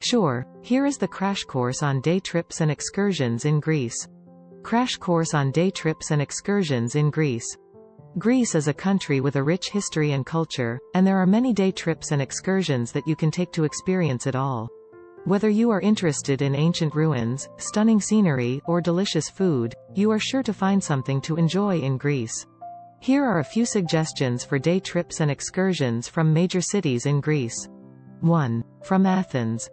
Sure, here is the crash course on day trips and excursions in Greece. Crash course on day trips and excursions in Greece. Greece is a country with a rich history and culture, and there are many day trips and excursions that you can take to experience it all. Whether you are interested in ancient ruins, stunning scenery, or delicious food, you are sure to find something to enjoy in Greece. Here are a few suggestions for day trips and excursions from major cities in Greece. 1. From Athens.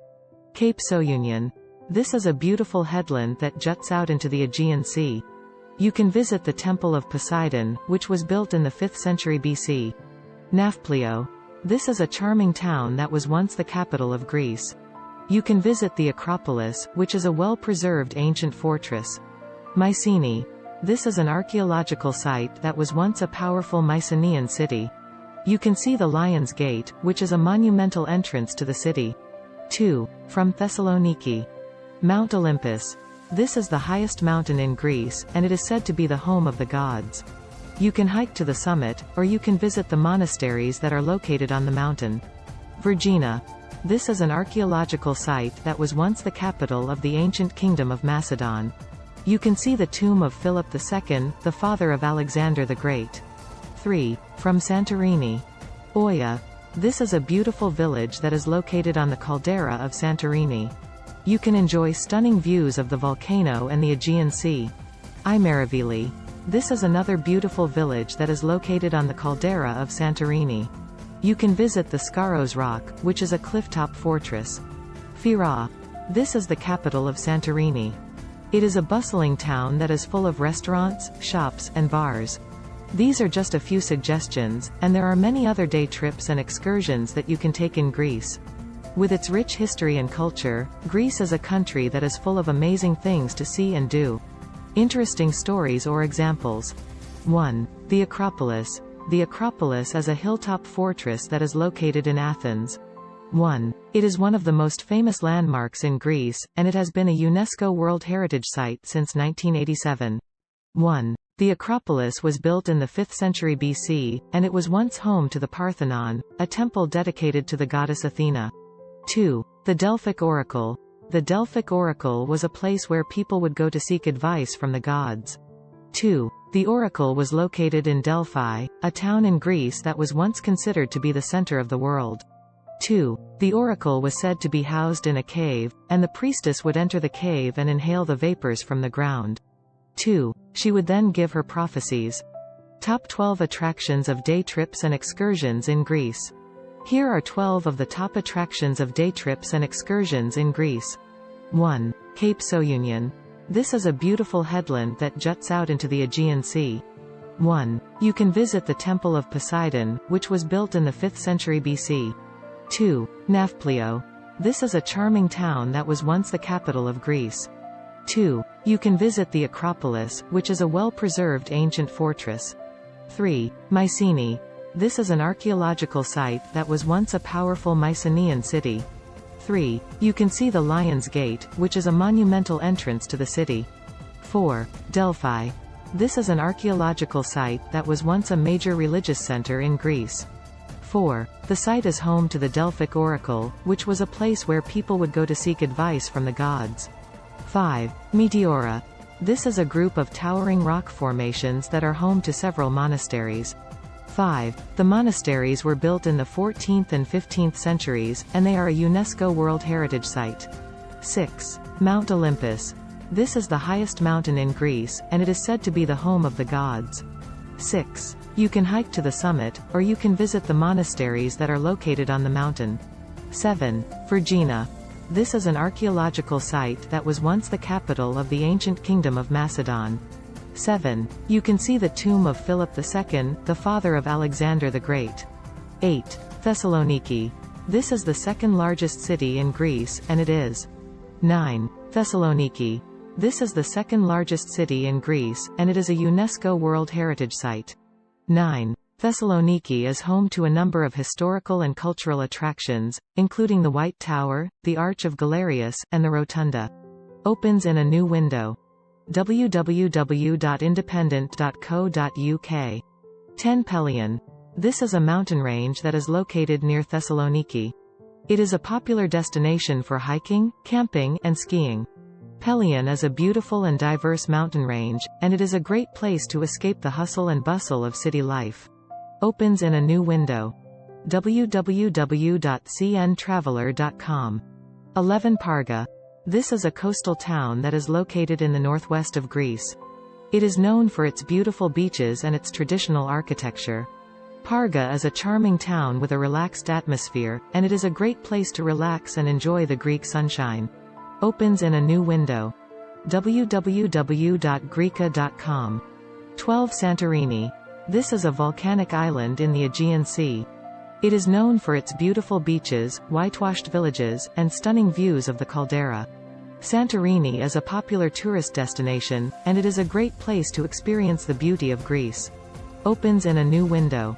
Cape Sounion. This is a beautiful headland that juts out into the Aegean Sea. You can visit the Temple of Poseidon, which was built in the 5th century BC. Nafplio. This is a charming town that was once the capital of Greece. You can visit the Acropolis, which is a well-preserved ancient fortress. Mycenae. This is an archaeological site that was once a powerful Mycenaean city. You can see the Lion's Gate, which is a monumental entrance to the city. 2. From Thessaloniki. Mount Olympus. This is the highest mountain in Greece, and it is said to be the home of the gods. You can hike to the summit, or you can visit the monasteries that are located on the mountain. Vergina. This is an archaeological site that was once the capital of the ancient kingdom of Macedon. You can see the tomb of Philip II, the father of Alexander the Great. 3. From Santorini. Oia. This is a beautiful village that is located on the caldera of Santorini. You can enjoy stunning views of the volcano and the Aegean Sea. Imeravili. This is another beautiful village that is located on the caldera of Santorini. You can visit the Scaros Rock, which is a clifftop fortress. Fira. This is the capital of Santorini. It is a bustling town that is full of restaurants, shops, and bars. These are just a few suggestions, and there are many other day trips and excursions that you can take in Greece. With its rich history and culture, Greece is a country that is full of amazing things to see and do. Interesting stories or examples. 1. The Acropolis. The Acropolis is a hilltop fortress that is located in Athens. 1. It is one of the most famous landmarks in Greece, and it has been a UNESCO World Heritage Site since 1987. 1. The Acropolis was built in the 5th century BC, and it was once home to the Parthenon, a temple dedicated to the goddess Athena. 2. The Delphic Oracle. The Delphic Oracle was a place where people would go to seek advice from the gods. 2. The oracle was located in Delphi, a town in Greece that was once considered to be the center of the world. 2. The oracle was said to be housed in a cave, and the priestess would enter the cave and inhale the vapors from the ground. 2. She would then give her prophecies. Top 12 attractions of day trips and excursions in Greece. Here are 12 of the top attractions of day trips and excursions in Greece. 1. Cape Sounion. This is a beautiful headland that juts out into the Aegean Sea. 1. You can visit the Temple of Poseidon, which was built in the 5th century BC. 2. Nafplio. This is a charming town that was once the capital of Greece. 2. You can visit the Acropolis, which is a well-preserved ancient fortress. 3. Mycenae. This is an archaeological site that was once a powerful Mycenaean city. 3. You can see the Lion's Gate, which is a monumental entrance to the city. 4. Delphi. This is an archaeological site that was once a major religious center in Greece. 4. The site is home to the Delphic Oracle, which was a place where people would go to seek advice from the gods. 5. Meteora. This is a group of towering rock formations that are home to several monasteries. 5. The monasteries were built in the 14th and 15th centuries, and they are a UNESCO World Heritage Site. 6. Mount Olympus. This is the highest mountain in Greece, and it is said to be the home of the gods. 6. You can hike to the summit, or you can visit the monasteries that are located on the mountain. 7. Vergina. This is an archaeological site that was once the capital of the ancient kingdom of Macedon. 7. You can see the tomb of Philip II, the father of Alexander the Great. 8. Thessaloniki. This is the second largest city in Greece, and it is. 9. Thessaloniki. This is the second largest city in Greece, and it is a UNESCO World Heritage Site. 9. Thessaloniki is home to a number of historical and cultural attractions, including the White Tower, the Arch of Galerius, and the Rotunda. Opens in a new window. www.independent.co.uk. 10 Pelion. This is a mountain range that is located near Thessaloniki. It is a popular destination for hiking, camping, and skiing. Pelion is a beautiful and diverse mountain range, and it is a great place to escape the hustle and bustle of city life. Opens in a new window. www.cntraveler.com. 11 Parga. This is a coastal town that is located in the northwest of Greece. It is known for its beautiful beaches and its traditional architecture. Parga is a charming town with a relaxed atmosphere, and it is a great place to relax and enjoy the Greek sunshine. Opens in a new window. www.greeka.com. 12 Santorini. This is a volcanic island in the Aegean Sea. It is known for its beautiful beaches, whitewashed villages, and stunning views of the caldera. Santorini is a popular tourist destination, and it is a great place to experience the beauty of Greece. Opens in a new window.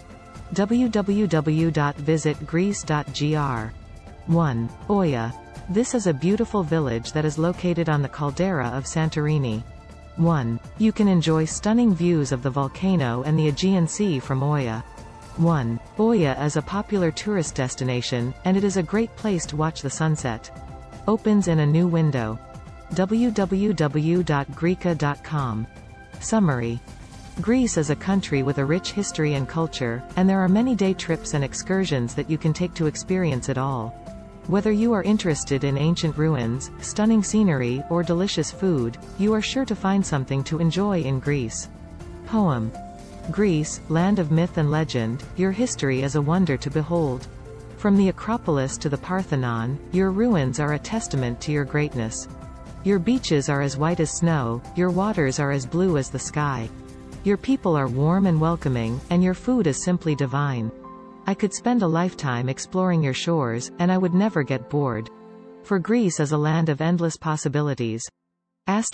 www.visitgreece.gr. 1. Oia. This is a beautiful village that is located on the caldera of Santorini. 1. You can enjoy stunning views of the volcano and the Aegean Sea from Oia. 1. Oia is a popular tourist destination, and it is a great place to watch the sunset. Opens in a new window. www.greeka.com. Summary. Greece is a country with a rich history and culture, and there are many day trips and excursions that you can take to experience it all. Whether you are interested in ancient ruins, stunning scenery, or delicious food, you are sure to find something to enjoy in Greece. Poem. Greece, land of myth and legend, your history is a wonder to behold. From the Acropolis to the Parthenon, your ruins are a testament to your greatness. Your beaches are as white as snow, your waters are as blue as the sky. Your people are warm and welcoming, and your food is simply divine. I could spend a lifetime exploring your shores, and I would never get bored. For Greece is a land of endless possibilities. ******.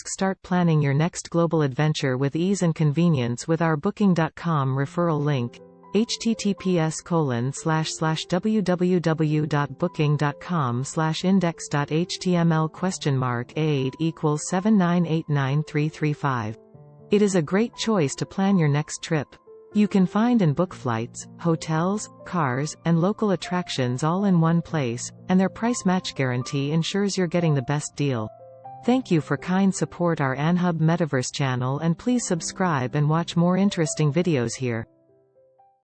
Start planning your next global adventure with ease and convenience with our Booking.com referral link. https://www.booking.com/index.html $8=7989335. It is a great choice to plan your next trip. You can find and book flights, hotels, cars, and local attractions all in one place, and their price match guarantee ensures you're getting the best deal. Thank you for kind support our AnHub Metaverse channel, and please subscribe and watch more interesting videos here.